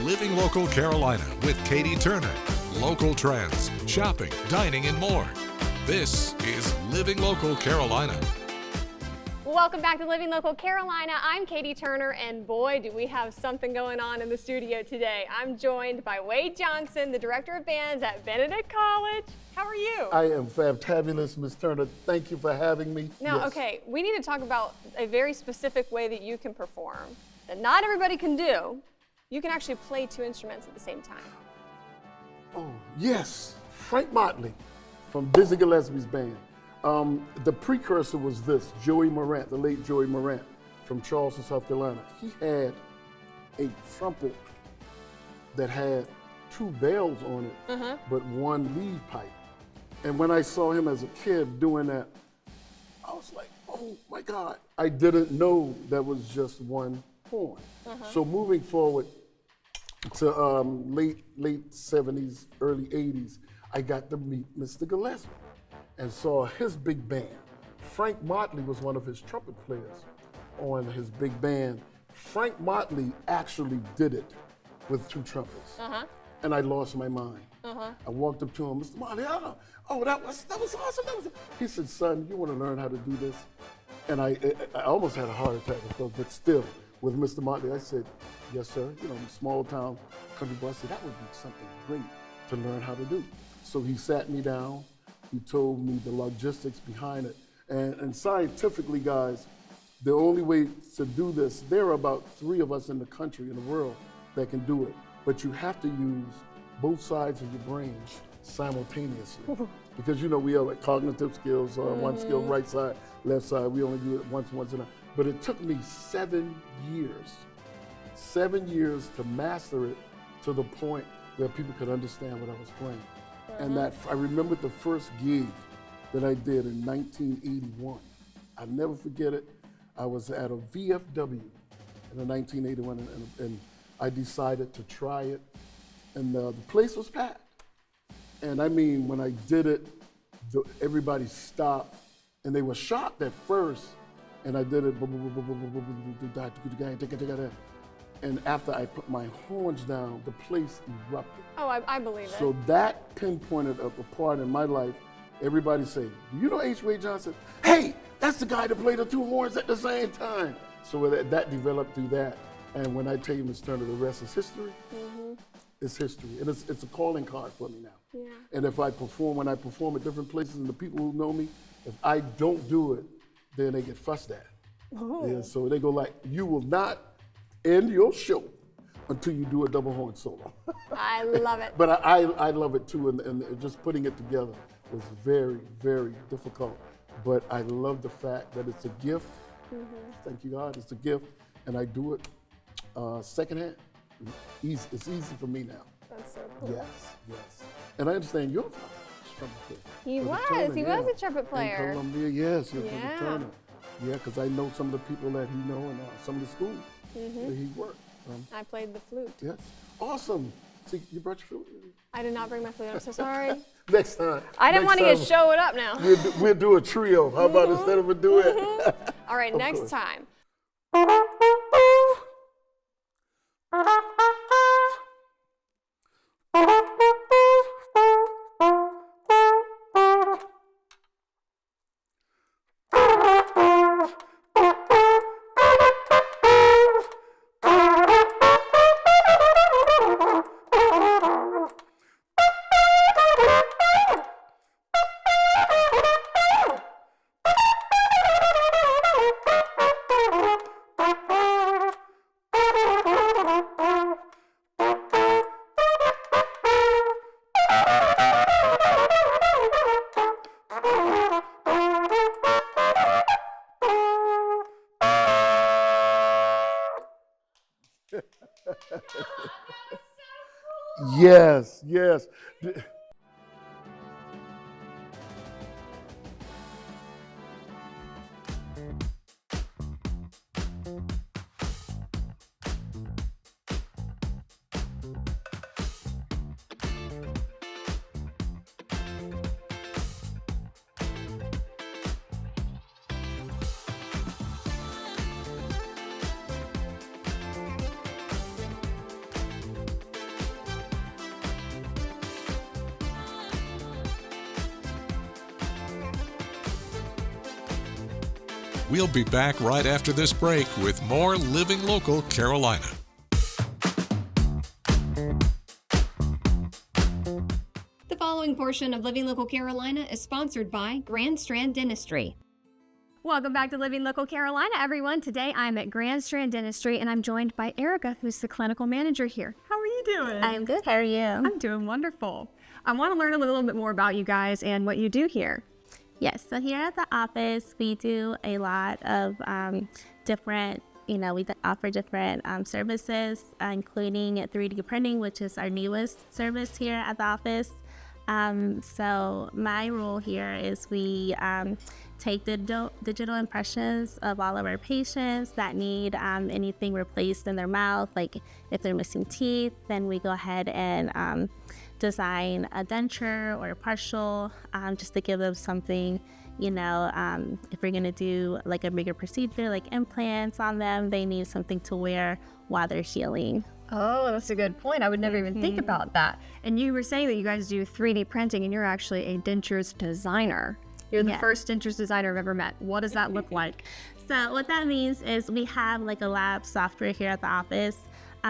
Living Local Carolina with Katie Turner. Local trends, shopping, dining, and more. This is Living Local Carolina. Welcome back to Living Local Carolina. I'm Katie Turner, and boy, do we have something going on in the studio today. I'm joined by Wade Johnson, the Director of Bands at Benedict College. How are you? I am fabulous, Ms. Turner. Thank you for having me. Now, Yes. okay, we need to talk about a very specific way that you can perform that not everybody can do. You can actually play two instruments at the same time. Oh, yes. Frank Motley from Dizzy Gillespie's band. The precursor was this, Joey Morant, the late Joey Morant from Charleston, South Carolina. He had a trumpet that had two bells on it, but one lead pipe. And when I saw him as a kid doing that, I was like, oh my God. I didn't know that was just one horn. So moving forward to late 70s, early 80s, I got to meet Mr. Gillespie and saw his big band. Frank Motley was one of his trumpet players on his big band. Frank Motley actually did it with two trumpets. And I lost my mind. I walked up to him, Mr. Motley, oh, that was awesome. He said, son, you want to learn how to do this? And I almost had a heart attack, but still, with Mr. Motley, I said, yes, sir. You know, small town country boy, I said, that would be something great to learn how to do. So he sat me down. He told me the logistics behind it. And scientifically, guys, the only way to do this, there are about 3 of us in the country, in the world, that can do it. But you have to use both sides of your brain simultaneously. Because, you know, we have like cognitive skills, one skill, right side, left side. We only do it once in a. But it took me 7 years. 7 years to master it to the point where people could understand what I was playing. And that I remember the first gig that I did in 1981. I'll never forget it. I was at a VFW in 1981, and I decided to try it. And the place was packed. And I mean, when I did it, everybody stopped, and they were shocked at first. And I did it, and after I put my horns down, the place erupted. Oh, I believe it. So that pinpointed a part in my life. Everybody say, do you know H. Wade Johnson? Hey, that's the guy that played the two horns at the same time. So that developed through that. And when I tell you, Ms. Turner, the rest is history. It's history, and it's a calling card for me now. Yeah. And if when I perform at different places, and the people who know me, if I don't do it, then they get fussed at. Yeah, so they go like, you will not end your show until you do a double horn solo. I love it. But I love it too, and just putting it together was very, very difficult. But I love the fact that it's a gift. Thank you, God, it's a gift, and I do it secondhand. Easy. It's easy for me now. That's so cool. Yes. And I understand your father, trumpet player. He was a trumpet player. In Columbia, yes, for the Yeah. Turner. Yeah, because I know some of the people that he know and some of the schools where he worked. I played the flute. Yes. Awesome. See, you brought your flute? I did not bring my flute. I'm so sorry. Next time. I didn't want to get showed up now. We'll do a trio. How about instead of a duet? All right, next course. time. Yes. We'll be back right after this break with more Living Local Carolina. The following portion of Living Local Carolina is sponsored by Grand Strand Dentistry. Welcome back to Living Local Carolina, everyone. Today I'm at Grand Strand Dentistry and I'm joined by Erica, who's the clinical manager here. How are you doing? I'm good. How are you? I'm doing wonderful. I want to learn a little bit more about you guys and what you do here. Yes. So here at the office, we do a lot of different, we offer different services, including 3D printing, which is our newest service here at the office. So my role here is we take the digital impressions of all of our patients that need anything replaced in their mouth. Like if they're missing teeth, then we go ahead and design a denture or a partial, just to give them something, if we're going to do like a bigger procedure like implants on them, they need something to wear while they're healing. Oh, that's a good point. I would never even think about that. And you were saying that you guys do 3D printing and you're actually a dentures designer. You're the first dentures designer I've ever met. What does that look like? So what that means is we have like a lab software here at the office.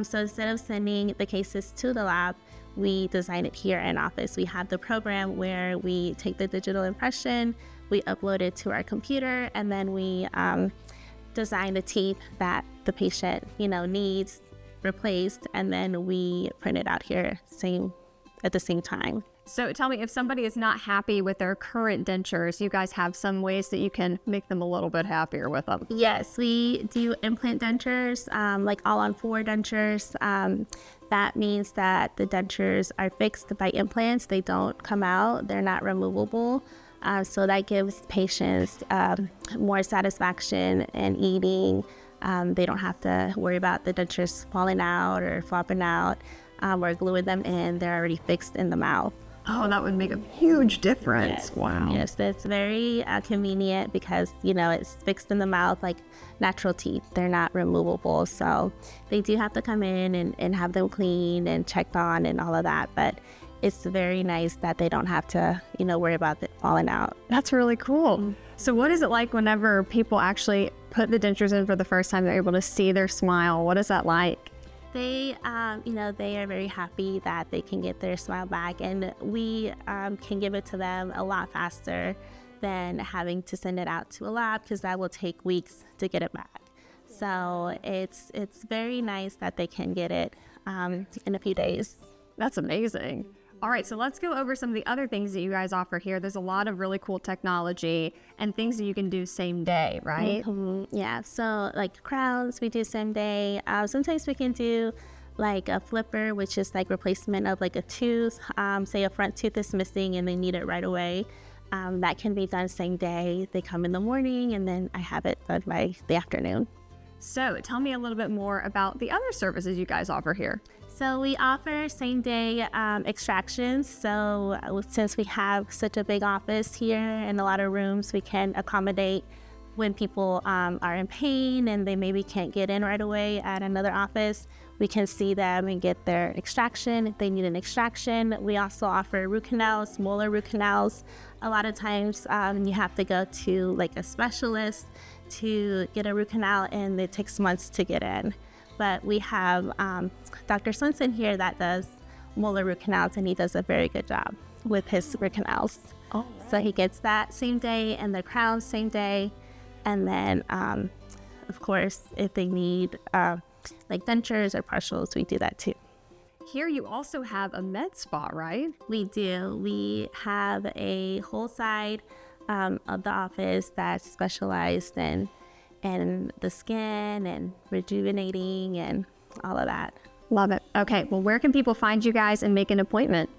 So instead of sending the cases to the lab, we design it here in office. We have the program where we take the digital impression, we upload it to our computer, and then we design the teeth that the patient, needs replaced, and then we print it out here at the same time. So tell me, if somebody is not happy with their current dentures, you guys have some ways that you can make them a little bit happier with them. Yes, we do implant dentures, like all-on-4 dentures. That means that the dentures are fixed by implants. They don't come out. They're not removable. So that gives patients more satisfaction in eating. They don't have to worry about the dentures falling out or flopping out or gluing them in. They're already fixed in the mouth. Oh, that would make a huge difference. Yes. Wow. Yes, it's very convenient because, it's fixed in the mouth like natural teeth. They're not removable. So they do have to come in and have them cleaned and checked on and all of that. But it's very nice that they don't have to, worry about it falling out. That's really cool. So what is it like whenever people actually put the dentures in for the first time, they're able to see their smile? What is that like? They, they are very happy that they can get their smile back, and we can give it to them a lot faster than having to send it out to a lab, because that will take weeks to get it back. So it's very nice that they can get it in a few days. That's amazing. All right, so let's go over some of the other things that you guys offer here. There's a lot of really cool technology and things that you can do same day, right? Mm-hmm. Yeah, so like crowns, we do same day. Sometimes we can do like a flipper, which is like replacement of like a tooth. Say a front tooth is missing and they need it right away. That can be done same day. They come in the morning and then I have it done by the afternoon. So tell me a little bit more about the other services you guys offer here. So we offer same-day extractions. So since we have such a big office here and a lot of rooms, we can accommodate when people are in pain and they maybe can't get in right away at another office. We can see them and get their extraction if they need an extraction. We also offer root canals, molar root canals. A lot of times you have to go to like a specialist to get a root canal, and it takes months to get in. But we have Dr. Swenson here that does molar root canals, and he does a very good job with his root canals. Oh, so he gets that same day and the crowns same day. And then, of course, if they need like dentures or partials, we do that too. Here you also have a med spa, right? We do. We have a whole side of the office that's specialized in the skin and rejuvenating and all of that. Love it. Okay, well, where can people find you guys and make an appointment?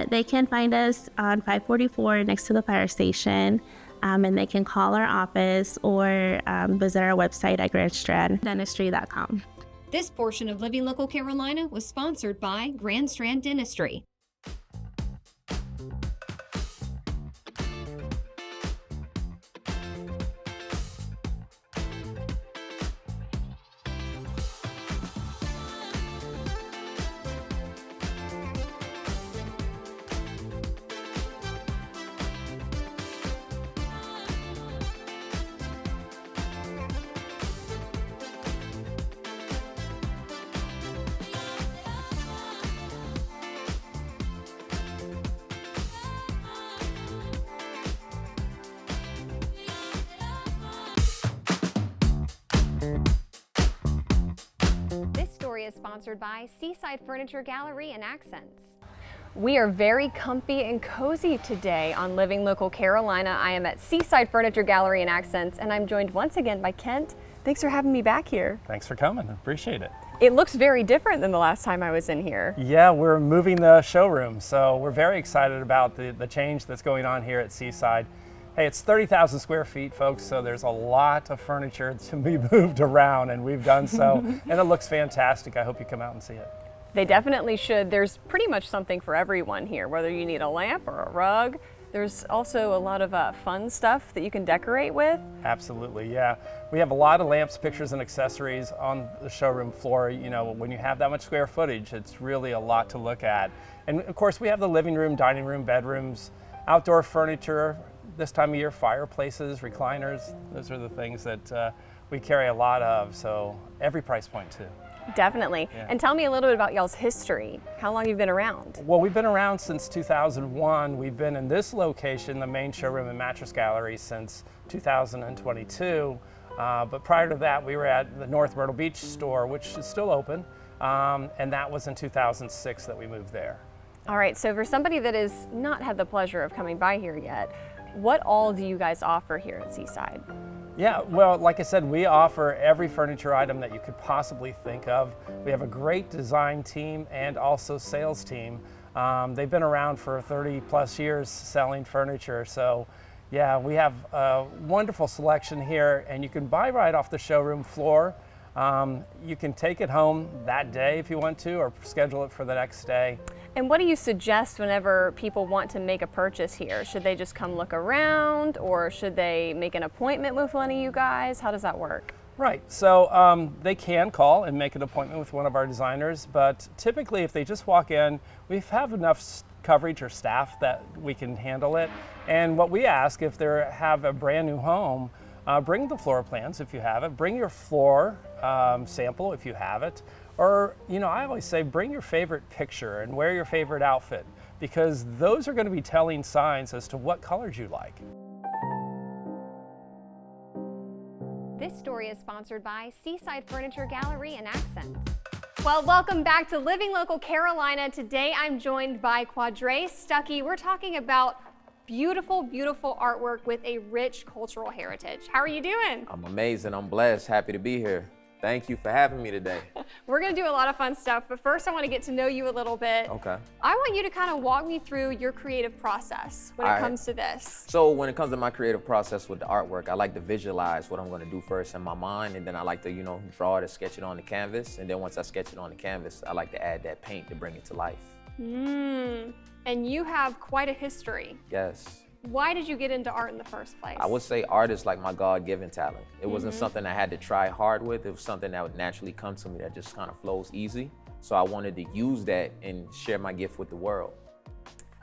They can find us on 544 next to the fire station, and they can call our office or visit our website at grandstranddentistry.com. This portion of Living Local Carolina was sponsored by Grand Strand Dentistry. This story is sponsored by Seaside Furniture Gallery and Accents. We are very comfy and cozy today on Living Local Carolina. I am at Seaside Furniture Gallery and Accents, and I'm joined once again by Kent. Thanks for having me back here. Thanks for coming, appreciate it. It looks very different than the last time I was in here. Yeah, we're moving the showroom, so we're very excited about the change that's going on here at Seaside. Hey, it's 30,000 square feet, folks, so there's a lot of furniture to be moved around, and we've done so, and it looks fantastic. I hope you come out and see it. They definitely should. There's pretty much something for everyone here, whether you need a lamp or a rug. There's also a lot of fun stuff that you can decorate with. Absolutely, yeah. We have a lot of lamps, pictures, and accessories on the showroom floor. You know, when you have that much square footage, it's really a lot to look at. And of course, we have the living room, dining room, bedrooms, outdoor furniture, this time of year, fireplaces, recliners. Those are the things that we carry a lot of, so every price point too. Definitely. Yeah. And tell me a little bit about y'all's history, how long you've been around. Well, we've been around since 2001. We've been in this location, the main showroom and mattress gallery, since 2022. But prior to that, we were at the North Myrtle Beach store, which is still open, and that was in 2006 that we moved there. All right, so for somebody that has not had the pleasure of coming by here yet, what all do you guys offer here at Seaside? Yeah, well, like I said, we offer every furniture item that you could possibly think of. We have a great design team and also sales team. They've been around for 30 plus years selling furniture. So yeah, we have a wonderful selection here, and you can buy right off the showroom floor. You can take it home that day if you want to, or schedule it for the next day. And what do you suggest whenever people want to make a purchase here? Should they just come look around, or should they make an appointment with one of you guys? How does that work? Right, so they can call and make an appointment with one of our designers, but typically if they just walk in, we have enough coverage or staff that we can handle it. And what we ask, if they have a brand new home, bring the floor plans if you have it, bring your floor sample if you have it, or, you know, I always say bring your favorite picture and wear your favorite outfit, because those are going to be telling signs as to what colors you like. This story is sponsored by Seaside Furniture Gallery and Accents. Well, welcome back to Living Local Carolina. Today I'm joined by Quadre Stuckey. We're talking about beautiful, beautiful artwork with a rich cultural heritage. How are you doing? I'm amazing. I'm blessed. Happy to be here. Thank you for having me today. We're going to do a lot of fun stuff, but first I want to get to know you a little bit. Okay. I want you to kind of walk me through your creative process when it comes to this. So when it comes to my creative process with the artwork, I like to visualize what I'm going to do first in my mind, and then I like to, you know, draw it or sketch it on the canvas. And then once I sketch it on the canvas, I like to add that paint to bring it to life. And you have quite a history. Yes. Why did you get into art in the first place? I would say art is like my God-given talent. It wasn't something I had to try hard with. It was something that would naturally come to me that just kind of flows easy. So I wanted to use that and share my gift with the world.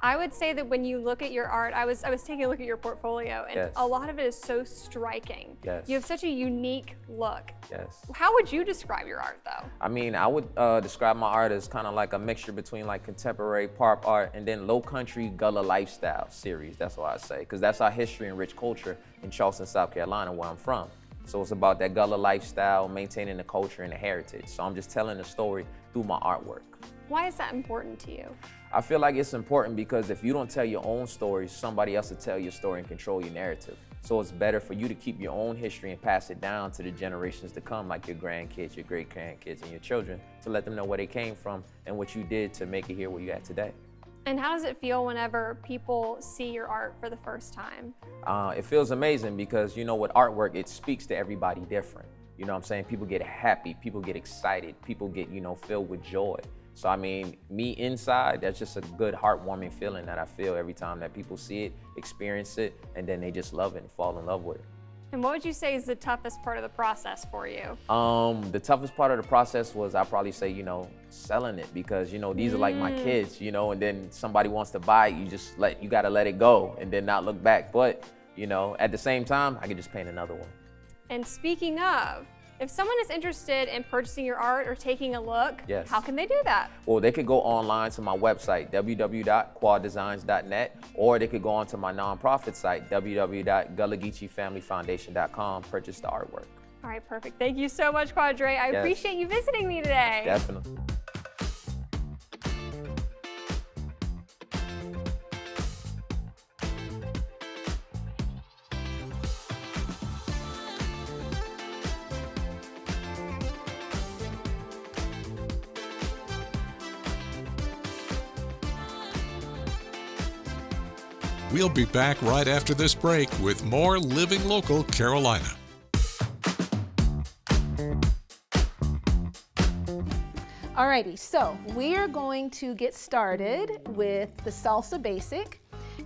I would say that when you look at your art, I was taking a look at your portfolio, and Yes. a lot of it is so striking. Yes. You have such a unique look. Yes. How would you describe your art, though? I mean, I would describe my art as kind of like a mixture between like contemporary pop art and then low country Gullah lifestyle series. That's what I say, because that's our history and rich culture in Charleston, South Carolina, where I'm from. So it's about that Gullah lifestyle, maintaining the culture and the heritage. So I'm just telling the story through my artwork. Why is that important to you? I feel like it's important because if you don't tell your own story, somebody else will tell your story and control your narrative. So it's better for you to keep your own history and pass it down to the generations to come, like your grandkids, your great grandkids, and your children, to let them know where they came from and what you did to make it here where you're at today. And how does it feel whenever people see your art for the first time? It feels amazing because, you know, with artwork, it speaks to everybody different. You know what I'm saying? People get happy, people get excited, people get, you know, filled with joy. So, I mean, me inside, that's just a good heartwarming feeling that I feel every time that people see it, experience it, and then they just love it and fall in love with it. And what would you say is the toughest part of the process for you? The toughest part of the process was, I'd probably say, you know, selling it, because, you know, these are like my kids, you know, and then somebody wants to buy it, you gotta let it go and then not look back. But, you know, at the same time, I could just paint another one. And speaking of, if someone is interested in purchasing your art or taking a look, Yes. how can they do that? Well, they could go online to my website, www.quaddesigns.net, or they could go onto my nonprofit site, www.gullageechifamilyfoundation.com, purchase the artwork. All right, perfect. Thank you so much, Quadre. I appreciate you visiting me today. Definitely. We'll be back right after this break with more Living Local Carolina. Alrighty, so we are going to get started with the salsa basic.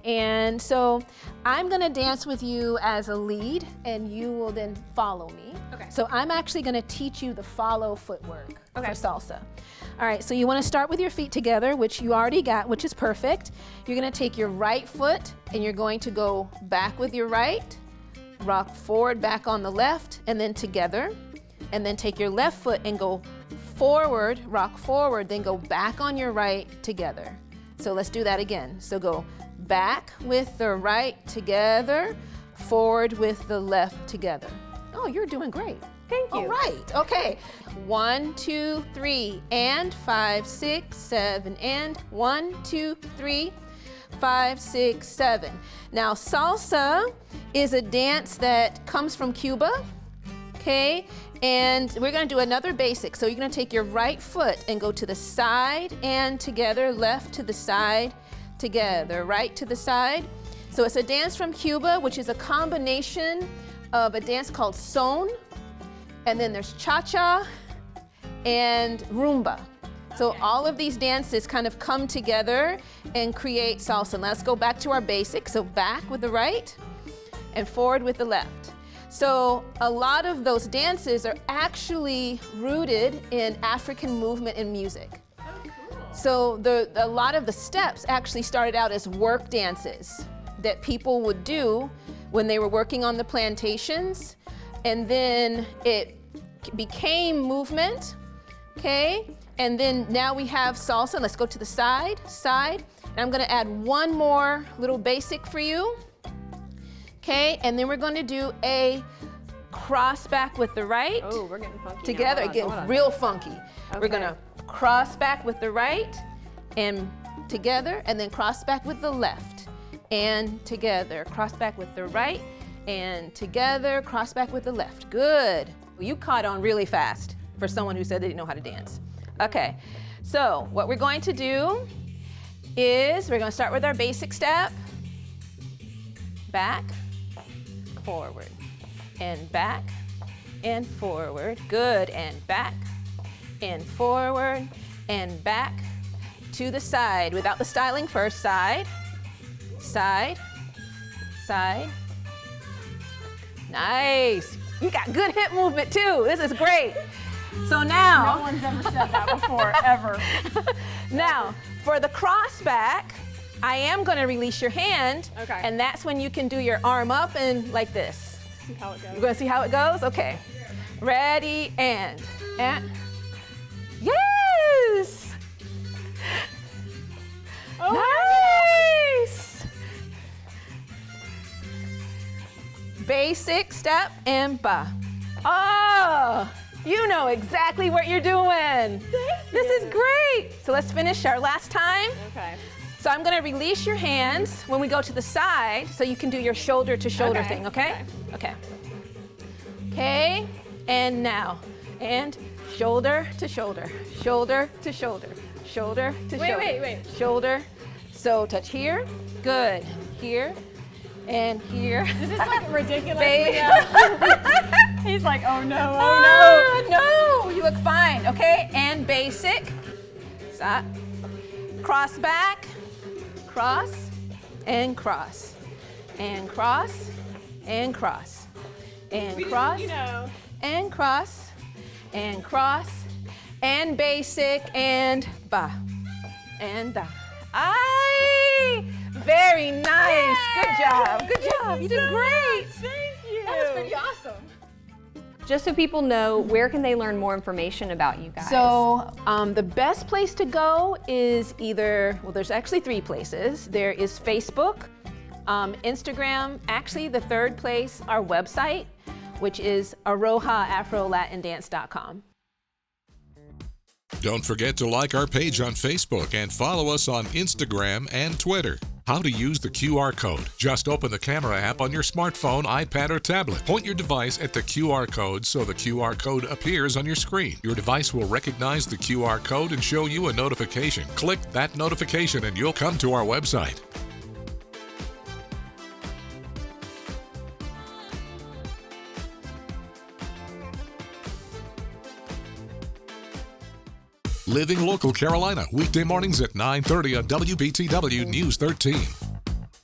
And so I'm gonna dance with you as a lead and you will then follow me. Okay. So I'm actually gonna teach you the follow footwork for Okay. salsa. All right, so you wanna start with your feet together, which you already got, which is perfect. You're gonna take your right foot and you're going to go back with your right, rock forward, back on the left, and then together. And then take your left foot and go forward, rock forward, then go back on your right together. So let's do that again. So go back with the right together, forward with the left together. Oh, you're doing great. Thank you. All right, okay. 1, 2, 3, and 5, 6, 7, and 1, 2, 3, 5, 6, 7. Now, salsa is a dance that comes from Cuba, okay? And we're gonna do another basic. So you're gonna take your right foot and go to the side and together, left to the side, together, right to the side. So it's a dance from Cuba, which is a combination of a dance called son, and then there's cha-cha and rumba. So all of these dances kind of come together and create salsa. Let's go back to our basics. So back with the right and forward with the left. So a lot of those dances are actually rooted in African movement and music. So a lot of the steps actually started out as work dances that people would do when they were working on the plantations. And then it became movement, okay? And then now we have salsa. Let's go to the side. And I'm gonna add one more little basic for you. Okay, and then we're going to do a cross back with the right. Oh, we're getting funky. Together, Hold on. real funky. We're Okay. gonna cross back with the right and together, and then cross back with the left and together. Cross back with the right and together, cross back with the left. Good. You caught on really fast for someone who said they didn't know how to dance. Okay, so what we're going to do is we're gonna start with our basic step. Back, forward, and back, and forward. Good, and back, and forward, and back to the side. Without the styling first, side, side, side. Nice. You got good hip movement too. This is great. So now. No one's ever said that before, ever. Now, for the cross back, I am going to release your hand, Okay. and that's when you can do your arm up and like this. See how it goes. You're going to see how it goes? Okay. Ready, and. Yes! Oh, Nice! Basic step and ba. Oh, you know exactly what you're doing. This is great. So let's finish our last time. Okay. So I'm gonna release your hands when we go to the side so you can do your shoulder to shoulder Okay, thing, okay? Okay. Okay, and now, and shoulder to shoulder, shoulder to shoulder, shoulder to shoulder. Wait. Shoulder, so touch here, good, here, and here. This is like ridiculous. Babe. He's like, oh no, Oh no, you look fine, okay? And basic, stop, cross back, cross, and cross, and cross, and cross, and cross, You know. and cross, and cross, and basic, and ba, and da. Aye, very nice, good job, you did great. Thank you. That was pretty awesome. Just so people know, where can they learn more information about you guys? So the best place to go is either, well, there's actually 3 places. There is Facebook, Instagram, actually the third place, our website, which is arohaafrolatindance.com. Don't forget to like our page on Facebook and follow us on Instagram and Twitter. How to use the QR code. Just open the camera app on your smartphone, iPad, or tablet. Point your device at the QR code so the QR code appears on your screen. Your device will recognize the QR code and show you a notification. Click that notification and you'll come to our website. Living Local Carolina, weekday mornings at 9:30 on WBTW News 13.